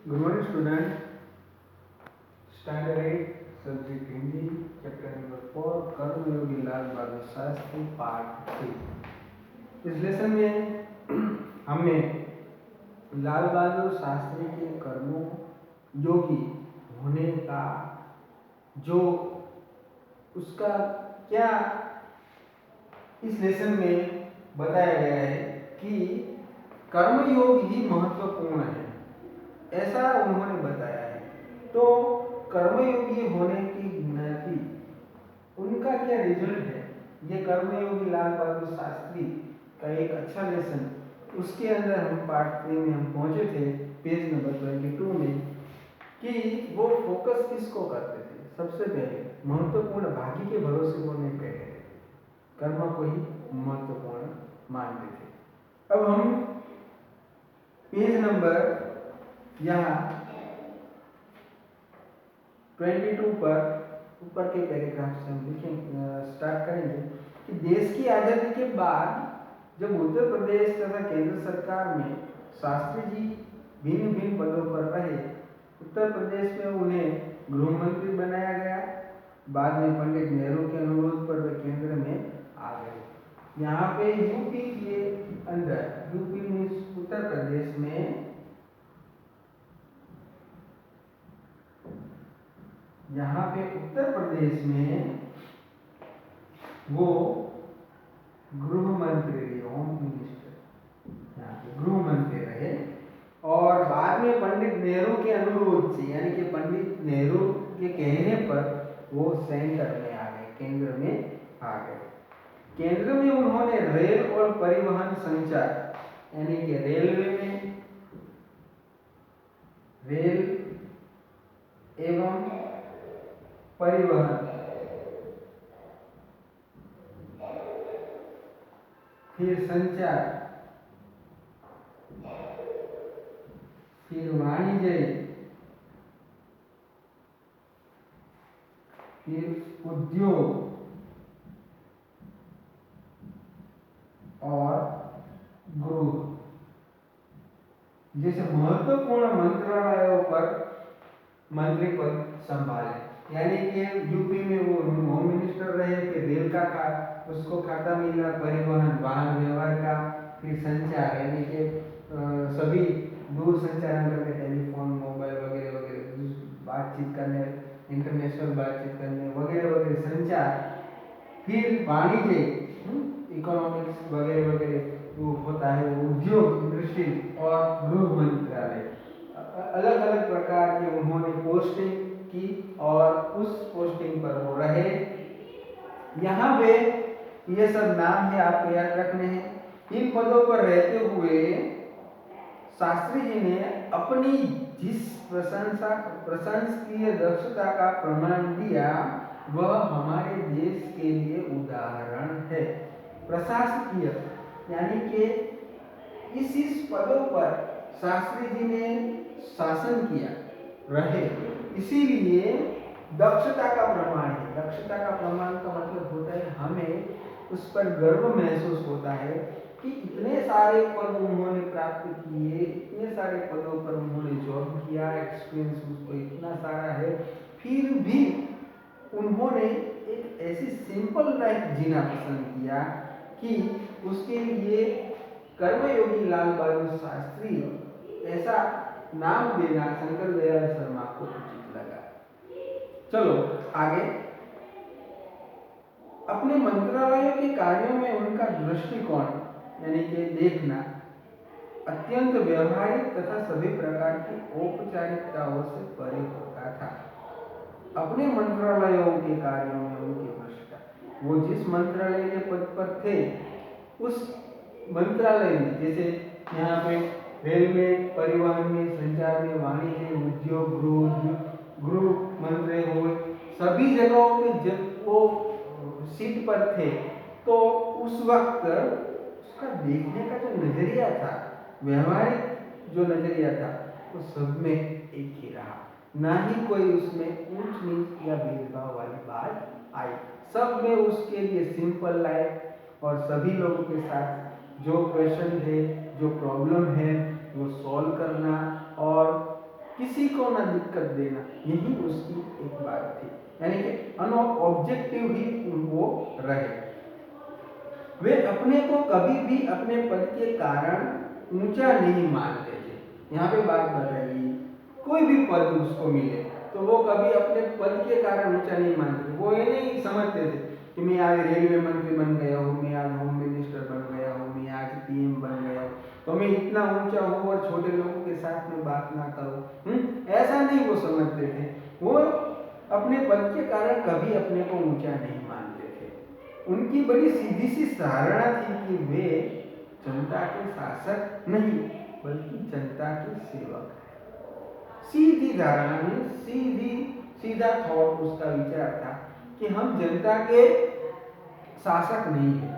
Good morning, student. Standard 8, subject Hindi, chapter number 4, कर्मयोगी Lal Bahadur Shastri, part 3। इस lesson में हमने लाल बहादुर शास्त्री के कर्मों योगी होने का जो उसका क्या इस लेसन में बताया गया है कि कर्मयोग ही महत्वपूर्ण है, ऐसा उन्होंने बताया है। तो कर्मयोगी होने की गिनती उनका क्या रिजल्ट है, ये कर्मयोगी लाल बहादुर शास्त्री का एक अच्छा लेसन, उसके अंदर हम पार्ट 3 में हम पहुंचे थे, पेज नंबर 22 में, कि वो फोकस किसको करते थे। सबसे पहले महत्वपूर्ण भागी के भरोसे वो नहीं बैठे थे, कर्म को ही महत्वपूर्ण मानते थे। अब हम पेज नंबर यहाँ 22 पर ऊपर के पैराग्राफ से हम लिखें स्टार्ट करेंगे कि देश की आज़ादी के बाद जब उत्तर प्रदेश तथा केंद्र सरकार में शास्त्री जी भिन्न भिन्न पदों पर रहे, उत्तर प्रदेश में उन्हें गृह मंत्री बनाया गया। बाद में पंडित नेहरू के अनुरोध पर वे केंद्र में आ गए। यहाँ पे यूपी के अंदर, यूपी मीन्स उत्तर प्रदेश में, यहाँ पे उत्तर प्रदेश में वो गृह मंत्री रहे, होम मिनिस्टर, यहाँ पे गृह मंत्री रहे। और बाद में पंडित नेहरू के अनुरोध से, यानी कि पंडित नेहरू के कहने पर वो सेंटर में आ गए, केंद्र में आ गए। केंद्र में उन्होंने रेल और परिवहन संचार, यानी कि रेलवे में रेल एवं परिवहन, फिर संचार, फिर वाणिज्य, फिर उद्योग और गृह जैसे महत्वपूर्ण मंत्रालयों पर मंत्री पद संभाले। यानी कि यूपी में वो होम मिनिस्टर रहे, फिर रेल का उसको खाता मिला, परिवहन वाहन व्यवहार का, फिर संचार यानी कि सभी दूर संचार करके टेलीफोन, मोबाइल वगैरह वगैरह बातचीत करने, इंटरनेशनल बातचीत करने वगैरह वगैरह संचार, फिर वाणिज्य, इकोनॉमिक्स वगैरह वगैरह वो होता है, वो उद्योग, इंडस्ट्री और गृह मंत्रालय, अलग अलग प्रकार के उन्होंने पोस्टिंग की और उस पोस्टिंग पर वो रहे। यहाँ पे ये सब नाम है, आपको याद रखने हैं। इन पदों पर रहते हुए शास्त्री जी ने अपनी जिस प्रशंसनीय दक्षता का प्रमाण दिया, वह हमारे देश के लिए उदाहरण है। प्रशासकीय यानी कि इस पदों पर शास्त्री जी ने शासन किया रहे, इसीलिए दक्षता का प्रमाण है। दक्षता का प्रमाण का मतलब होता है हमें उस पर गर्व महसूस होता है कि इतने सारे पद उन्होंने प्राप्त किए, इतने सारे पदों पर उन्होंने जॉब किया, एक्सपीरियंस उसको इतना सारा है, फिर भी उन्होंने एक ऐसी सिंपल लाइफ जीना पसंद किया कि उसके लिए कर्मयोगी लाल बहादुर शास्त्री ऐसा नाम देना शंकर दयाल शर्मा को उचित लगा। चलो आगे। अपने मंत्रालयों के कार्यों में उनका दृष्टिकोण यानी कि देखना अत्यंत व्यवहारिक तथा सभी प्रकार की औपचारिकताओं से परे होता था। अपने मंत्रालयों के कार्यों में उनकी दृष्टि, वो जिस मंत्रालय के पद पर थे उस मंत्रालय में, जैसे यहाँ पे रेल में, परिवहन में, संचार में, वाणिज्य, उद्योग, गृह मंत्री हो, सभी जगहों पे जब वो सीट पर थे तो उस वक्त उसका देखने का जो नजरिया था, व्यवहारिक जो नजरिया था, वो सब में एक ही रहा। ना ही कोई उसमें ऊंच नीच या भेदभाव वाली बात आई। सब में उसके लिए सिंपल लाइफ और सभी लोगों के साथ जो क्वेश्चन है, जो प्रॉब्लम है, वो सॉल्व करना और किसी को ना दिक्कत देना, यही उसकी एक बात थी। यानी कि ऑब्जेक्टिव ही वो रहे। वे अपने को कभी भी अपने पद के कारण ऊंचा नहीं मानते थे। यहाँ पे बात बताइए, कोई भी पद उसको मिले तो वो कभी अपने पद के कारण ऊंचा नहीं मानते। वो ये नहीं समझते थे कि मैं आज रेलवे मंत्री बन गया हूँ, मैं आज होम मिनिस्टर बन गया हूँ, मैं आज पीएम बन गया हूँ, तो मैं इतना ऊंचा हूँ और छोटे लोगों के साथ में बात ना करूँ। ऐसा नहीं वो समझते थे। वो अपने पद के कारण कभी अपने को ऊंचा नहीं मानते थे। उनकी बड़ी सीधी सी धारणा थी कि वे जनता के शासक नहीं बल्कि जनता के सेवक हैं। सीधी धारणा में सीधा थॉट उसका विचार था कि हम जनता के शासक नहीं है।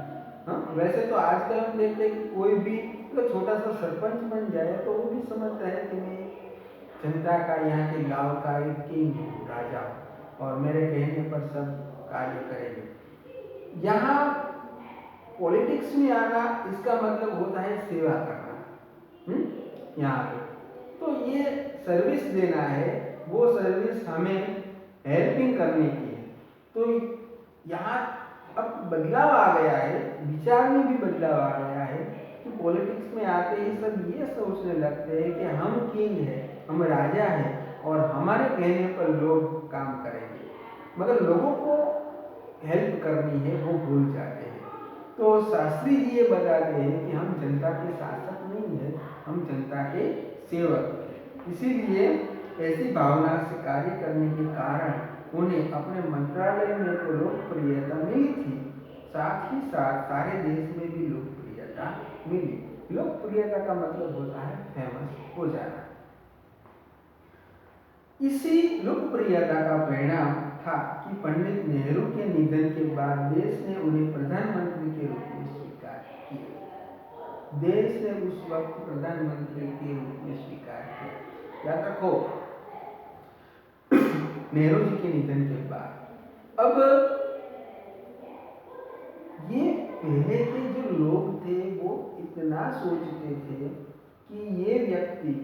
वैसे तो आजकल हम देखते हैं कि कोई भी तो छोटा सा सरपंच बन जाए तो वो भी समझता है कि मैं जनता का, यहाँ के गांव का एक किंग हूँ, राजा हूँ और मेरे कहने पर सब कार्य करेंगे। यहाँ पॉलिटिक्स में आना इसका मतलब होता है सेवा करना। यहाँ पे तो ये सर्विस देना है, वो सर्विस हमें हेल्पिंग करने की है। तो यहाँ अब बदलाव आ गया है, विचार में भी बदलाव आ गया है कि पॉलिटिक्स में आते ही सब ये सोचने लगते हैं कि हम किंग हैं, हम राजा हैं और हमारे कहने पर लोग काम करेंगे, मगर लोगों को हेल्प करनी है वो भूल जाते हैं। तो शास्त्री जी ये बताते हैं कि हम जनता के शासक नहीं है, हम जनता के सेवक हैं। इसीलिए ऐसी भावना से कार्य करने के कारण उन्हें अपने मंत्रालय में तो लोकप्रियता मिली थी, साथ ही साथ सारे देश में भी लोकप्रियता मिली। लोकप्रियता का मतलब होता है फेमस हो जाना। इसी लोकप्रियता का परिणाम था कि पंडित नेहरू के निधन के बाद देश ने उन्हें प्रधानमंत्री के रूप में स्वीकार किया। देश ने उस वक्त प्रधानमंत्री के रूप में स्वीकार किया। याद रखो, नेहरू जी के निधन के बाद अब ये पहले के जो लोग थे वो इतना सोचते थे कि ये व्यक्ति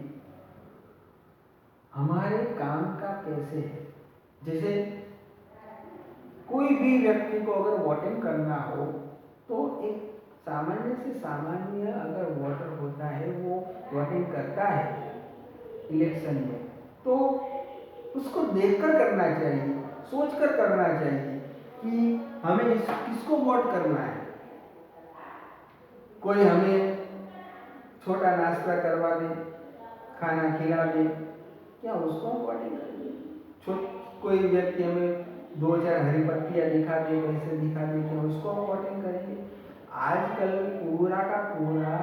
हमारे काम का कैसे है। जैसे कोई भी व्यक्ति को अगर वोटिंग करना हो तो एक सामान्य से सामान्य अगर वोटर होता है वो वोटिंग करता है इलेक्शन में, तो उसको देखकर करना चाहिए, सोचकर करना चाहिए कि हमें किसको वोट करना है। कोई हमें छोटा नाश्ता करवा दे, खाना खिला दे, क्या उसको हम वोटिंग करेंगे? कोई व्यक्ति हमें 2-4 हरी पत्तियां दिखा दे, पैसे दिखा दे, क्या उसको हम वोटिंग करेंगे? आजकल पूरा का पूरा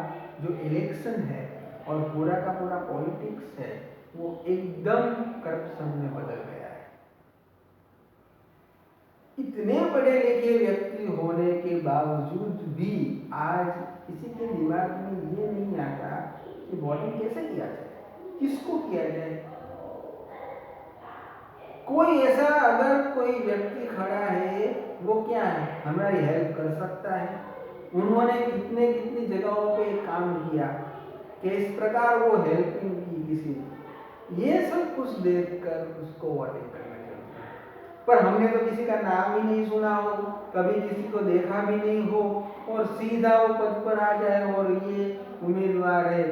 जो इलेक्शन है और पूरा का पूरा पॉलिटिक्स है वो एकदम करप्शन में बदल गया है। इतने पढ़े लिखे व्यक्ति होने के बावजूद भी आज किसी के दिमाग में ये नहीं आता कि वोटिंग कैसे किया जाए, किसको किया जाए। कोई ऐसा अगर कोई व्यक्ति खड़ा है वो क्या है, हमारी हेल्प कर सकता है, उन्होंने कितने कितनी जगहों पे काम किया, किस प्रकार वो हेल्पिंग की किसी, ये सब कुछ देखकर उसको वोटिंग करना चाहिए। पर हमने तो किसी का नाम ही नहीं सुना हो, कभी किसी को देखा भी नहीं हो और सीधा वो पद पर आ जाए और ये उम्मीदवार है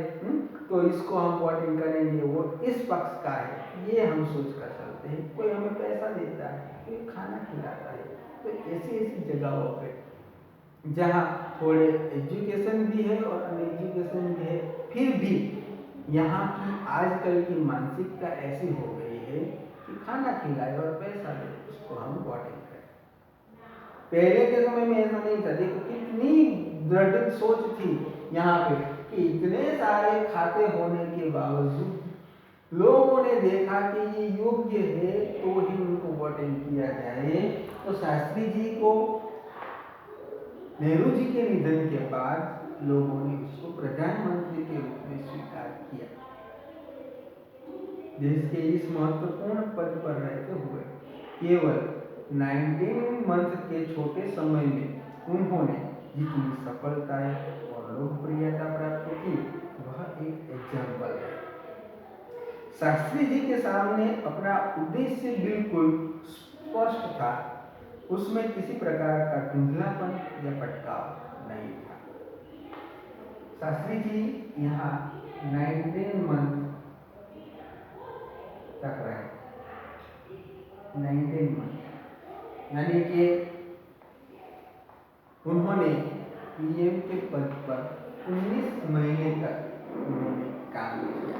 तो इसको हम वोटिंग करेंगे, वो इस पक्ष का है, ये हम सोच कर चलते हैं। कोई हमें पैसा देता है, कोई खाना खिलाता है, तो ऐसी ऐसी जगहों पे जहाँ थोड़े एजुकेशन भी है और अनएजुकेशन भी है, फिर भी यहाँ की आजकल की मानसिकता ऐसी हो गई है कि खाना खिलाए और पैसा दे उसको हम वोटिंग करें। पहले के समय में ऐसा नहीं था। देखो कितनी दृढ़ सोच थी यहाँ पे कि इतने सारे खाते होने के बावजूद लोगों ने देखा कि ये योग्य है तो ही उनको वोटिंग किया जाए। तो शास्त्री जी को नेहरू जी के निधन के बाद लोगों ने उसको प्रधानमंत्री के रूप में स्वीकार किया। देश के इस महत्वपूर्ण पद पर रहते हुए केवल 19 मंथ के छोटे समय में उन्होंने जितनी सफलताएं और लोकप्रियता प्राप्त की वह एक एग्जाम्पल है। शास्त्री जी के सामने अपना उद्देश्य बिल्कुल स्पष्ट था, उसमें किसी प्रकार का धुंधलापन या भटकाव नहीं था। शास्त्री जी यहाँ 19 मंथ तक रहे, 19 मंथ, यानी कि उन्होंने पीएम के पद पर 19 महीने तक उन्होंने काम किया।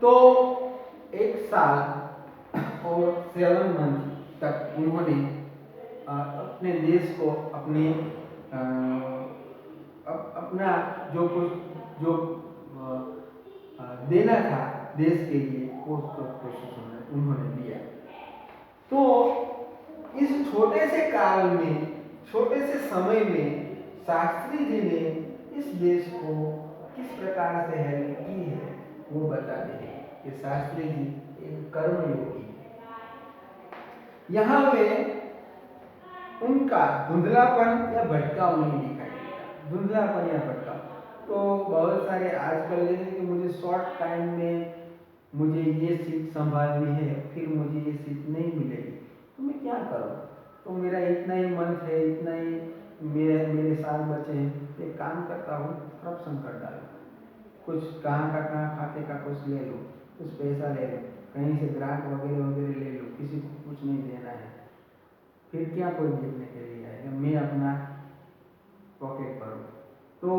तो 1 साल और 7 मंथ तक उन्होंने अपने देश को अपना जो कुछ जो देना था देश के लिए वो कोशिश उन्होंने दिया। तो इस छोटे से काल में, छोटे से समय में शास्त्री जी ने इस देश को किस प्रकार से हेल्प की है वो बताते हैं कि शास्त्री जी एक कर्मयोगी है। यहाँ में उनका धुंधलापन या भटकाव नहीं दिखाई देता। धुंधलापन या भटकाव तो बहुत सारे आजकल जैसे कि मुझे शॉर्ट टाइम में मुझे ये सीट संभालनी है, फिर मुझे ये सीट नहीं मिलेगी तो मैं क्या करूँ, तो मेरा इतना ही मंथ है, इतना ही मेरे साल बचे हैं, एक काम करता हूँ करप्शन कर डालूँ, कुछ कहाँ खाते का कुछ ले लूँ, कुछ पैसा ले लूँ, कहीं से ग्रांट वगैरह वगैरह ले लूँ, किसी को कुछ नहीं देना है, फिर क्या कोई देखने के लिए आएगा, मैं अपना पॉकेट भरूँ। तो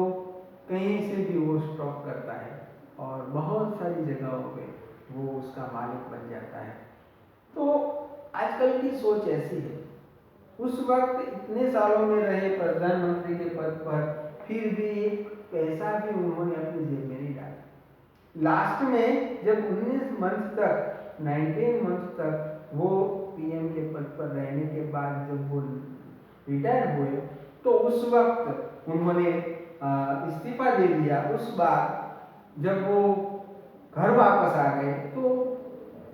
कहीं से भी वो स्टॉक करता है और बहुत सारी जगहों पे वो उसका मालिक बन जाता है। तो आजकल की सोच ऐसी है। उस वक्त इतने सालों में रहे प्रधानमंत्री के पद पर, फिर भी एक पैसा भी उन्होंने अपनी जेब में नहीं डाला। लास्ट में जब 19 मंथ तक, 19 मंथ तक वो पीएम के पद पर रहने के बाद जब वो रिटायर हुए तो उस वक्त उन्होंने इस्तीफा दे दिया। उस बार जब वो घर वापस आ गए तो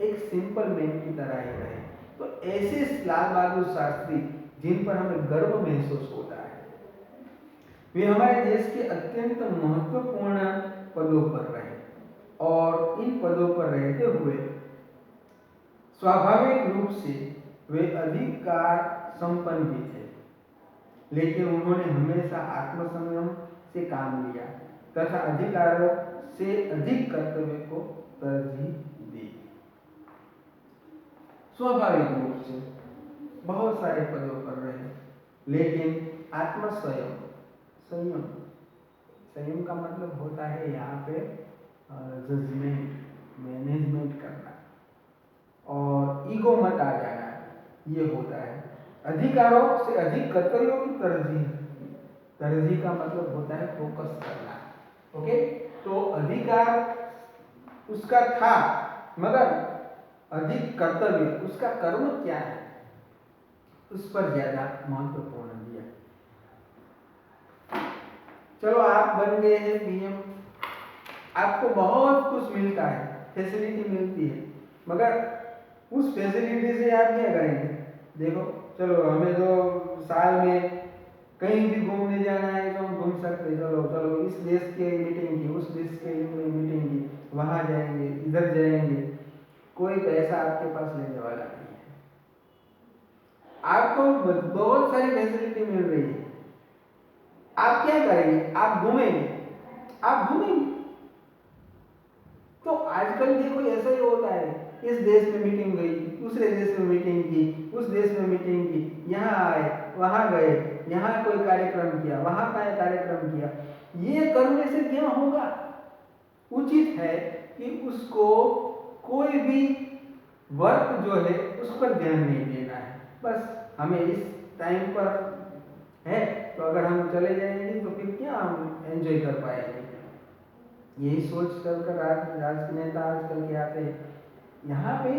एक सिंपल मैन की तरह ही रहे। तो ऐसे लाल बहादुर शास्त्री जिन पर हमें गर्व महसूस होता है, वे हमारे देश के अत्यंत महत्वपूर्ण पदों पर रहे और इन पदों पर रहते हुए स्वाभाविक रूप से वे अधिकार संपन्न भी थे, लेकिन उन्होंने हमेशा आत्मसंयम से काम लिया तथा अधिकारों से अधिक कर्तव्य को तरजीह दी। स्वाभाविक रूप से बहुत सारे पदों पर रहे, लेकिन आत्मसंयम, संयम, संयम का मतलब होता है यहाँ पे जजमेंट, मैनेजमेंट करना और ईगो मत आ जाना, ये होता है। अधिकारों से अधिक कर्तव्यों की तरजीह, तरजीह का मतलब होता है फोकस करना। ओके, तो अधिकार उसका था मगर अधिक कर्तव्य, उसका कर्म क्या है उस पर ज्यादा महत्वपूर्ण दिया। चलो आप बन गए हैं पीएम, आपको बहुत कुछ मिलता है, फैसिलिटी मिलती है, मगर उस फैसिलिटी से आप क्या करेंगे? देखो चलो हमें तो साल में कहीं भी घूमने जाना है तो हम घूम सकते, चलो चलो इस देश के मीटिंग की, उस देश के मीटिंग की, वहां जाएंगे, इधर जाएंगे, कोई पैसा आपके पास लेने वाला नहीं है। आपको बहुत सारी फैसिलिटी मिल रही है, आप क्या करेंगे? आप घूमेंगे, आप घूमेंगे। तो आजकल देखो ऐसा ही होता है, इस देश में मीटिंग गई, दूसरे देश में मीटिंग की, उस देश में मीटिंग की, यहाँ आए, वहां गए, यहाँ कोई कार्यक्रम किया, वहां का कार्यक्रम किया। ये करने से क्या होगा? उचित है कि उसको कोई भी वर्क जो है उस पर ध्यान नहीं देना है, बस हमें इस टाइम पर है तो अगर हम चले जाएंगे तो फिर क्या हम एंजॉय कर पाएंगे। यही सोच कर राजनेता आजकल के आते हैं। यहाँ पे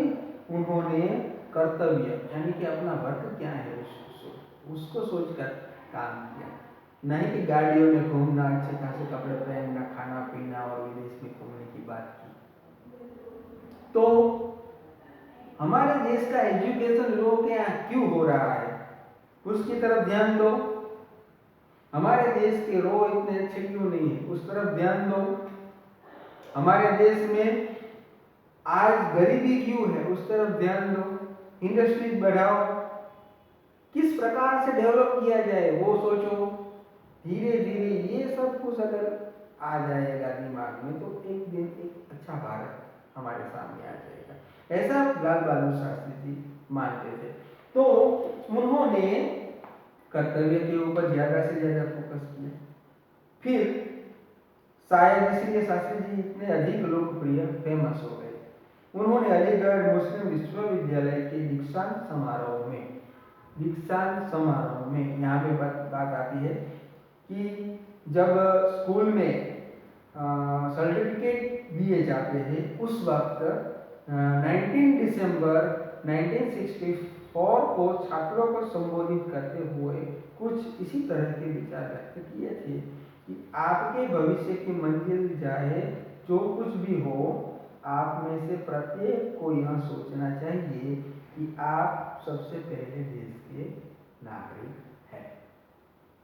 उन्होंने कर्तव्य यानी कि अपना वर्क क्या है उसको सोचकर काम किया, नहीं कि गाड़ियों में घूमना, अच्छे खासे कपड़े पहनना, खाना पीना और विदेश में घूमने की बात की। तो हमारे देश का एजुकेशन लो क्या क्यों हो रहा है उसकी तरफ ध्यान दो। हमारे देश के रो इतने अच्छे क्यों नहीं है, उस तरफ ध्यान दो। हमारे देश में आज गरीबी क्यों है उस तरफ ध्यान दो, इंडस्ट्रीज बढ़ाओ, किस प्रकार से डेवलप किया जाए वो सोचो। धीरे धीरे ये सब कुछ अगर आ जाएगा दिमाग में तो एक दिन एक अच्छा भारत हमारे सामने आ जाएगा। ऐसा लाल बहादुर शास्त्री जी मानते थे। तो उन्होंने कर्तव्य के ऊपर ज्यादा से ज्यादा फोकस किया। फिर शायद इसलिए शास्त्री जी इतने अधिक लोकप्रिय फेमस हो गए। उन्होंने अलीगढ़ मुस्लिम विश्वविद्यालय के दीक्षांत समारोह में यहाँ पे बात आती है कि जब स्कूल में सर्टिफिकेट दिए जाते हैं उस वक्त 19 दिसंबर 1964 को छात्रों को संबोधित करते हुए कुछ इसी तरह के विचार व्यक्त किए थे कि आपके भविष्य की मंजिल चाहे जो कुछ भी हो, आप में से प्रत्येक को यह सोचना चाहिए कि आप सबसे पहले देश के नागरिक हैं।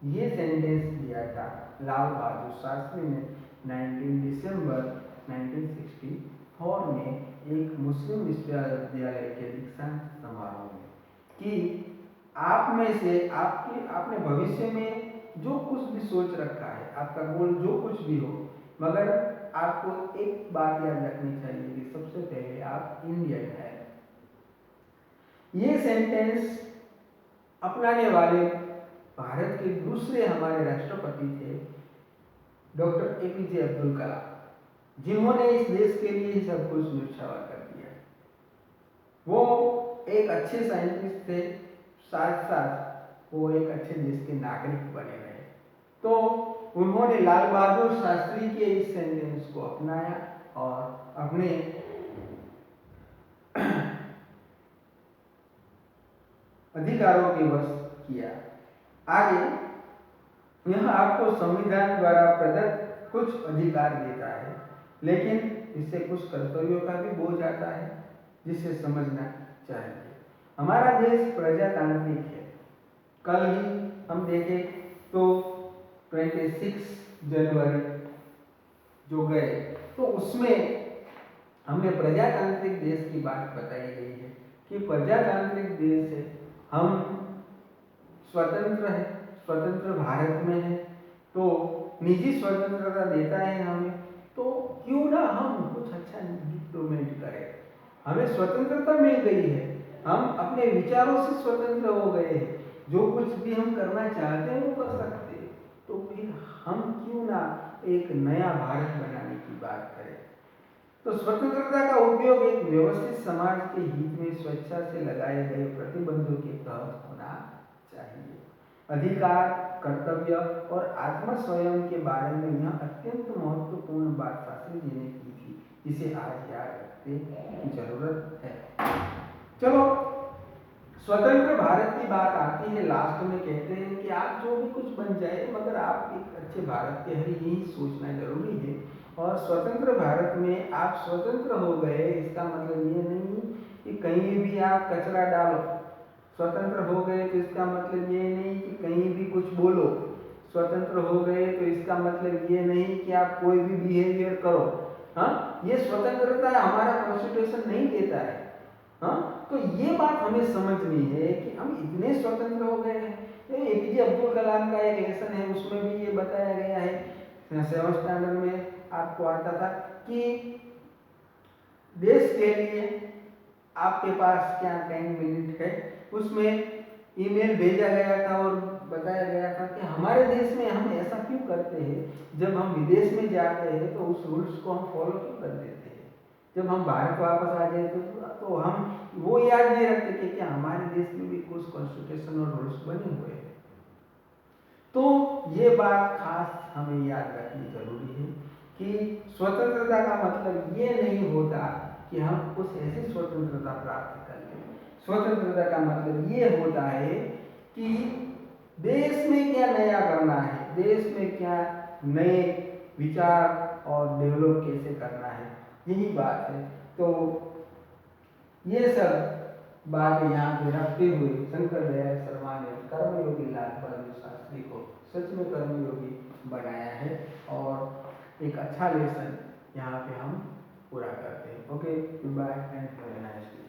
ये सेंटेंस दिया था लाल बहादुर शास्त्री ने 19 दिसंबर 1964 में एक मुस्लिम विश्वविद्यालय के दीक्षांत समारोह में कि आप में से आपने भविष्य में जो कुछ भी सोच रखा है, आपका गोल जो कुछ भी हो, मगर आपको एक बात याद रखनी चाहिए कि सबसे पहले आप इंडियन हैं। ये सेंटेंस अपनाने वाले भारत के दूसरे हमारे राष्ट्रपति थे डॉक्टर एपीजे अब्दुल कलाम, जिन्होंने इस देश के लिए ही सब कुछ न्यौछावर कर दिया। वो एक अच्छे साइंटिस्ट थे, साथ साथ वो एक अच्छे देश के नागरिक बने रहे। तो उन्होंने लाल बहादुर शास्त्री के इस सेंटेंस को अपनाया और अपने अधिकारों के वश किया। आगे यह आपको संविधान द्वारा प्रदत्त कुछ अधिकार देता है, लेकिन इससे कुछ कर्तव्यों का भी बोझ आता है जिसे समझना चाहिए। हमारा देश प्रजातांत्रिक है। कल ही हम देखें तो 26 जनवरी जो गए तो उसमें हमें प्रजातांत्रिक देश की बात बताई गई है कि प्रजातांत्रिक देश है, हम स्वतंत्र है, स्वतंत्र भारत में है, तो निजी स्वतंत्रता देता है हमें, तो क्यों ना हम कुछ अच्छा इम्प्रूवमेंट करें। हमें स्वतंत्रता मिल गई है, हम अपने विचारों से स्वतंत्र हो गए हैं, जो कुछ भी हम करना चाहते हैं वो कर सकते हैं, तो फिर हम क्यों ना एक नया भारत बनाने की बात करें। तो स्वतंत्रता का उपयोग एक व्यवस्थित समाज के हित में स्वेच्छा से लगाए गए प्रतिबंधों के तहत होना चाहिए। अधिकार, कर्तव्य और आत्मस्वयं के बारे में यह अत्यंत महत्वपूर्ण बात शास्त्री जी ने की थी, जिसे आज याद रखने की जरूरत है। चलो, स्वतंत्र भारत की बात आती है, लास्ट में कहते हैं कि आप जो भी कुछ बन जाए मगर आप एक अच्छे भारत के हैं, यही सोचना जरूरी है। और स्वतंत्र भारत में आप स्वतंत्र हो गए इसका मतलब ये नहीं कि कहीं भी आप कचरा डालो। स्वतंत्र हो गए तो इसका मतलब ये नहीं कि कहीं भी कुछ बोलो। स्वतंत्र हो गए तो इसका मतलब ये नहीं कि आप कोई भी बिहेवियर करो। हाँ, ये स्वतंत्रता हमारा कॉन्स्टिट्यूशन नहीं देता है। हाँ, तो ये बात हमें समझनी है कि हम इतने स्वतंत्र हो गए हैं। एपीजे अब्दुल कलाम का एक लेसन है, उसमें भी ये बताया गया है, 7th स्टैंडर्ड में आपको आता था कि देश के लिए आपके पास क्या 10 मिनट है। उसमें ईमेल भेजा गया था और बताया गया था कि हमारे देश में हम ऐसा क्यों करते हैं, जब हम विदेश में जाते हैं तो उस रूल्स को हम फॉलो क्यों कर देते हैं, जब हम भारत वापस आ जाए तो हम वो याद नहीं रखते कि हमारे देश में भी कुछ कॉन्स्टिट्यूशन और रूल्स बने हुए हैं। तो ये बात खास हमें याद रखनी जरूरी है कि स्वतंत्रता का मतलब ये नहीं होता कि हम कुछ ऐसी स्वतंत्रता प्राप्त कर लें। स्वतंत्रता का मतलब ये होता है कि देश में क्या नया करना है, देश में क्या नए विचार और डेवलप कैसे करना है, यही बात है। तो ये सब बात यहाँ पे रखते हुए शंकर दयाल शर्मा ने कर्मयोगी लाल बहादुर शास्त्री को सच में कर्मयोगी बनाया है और एक अच्छा लेसन यहाँ पे हम पूरा करते हैं। Okay, goodbye. and have a nice day.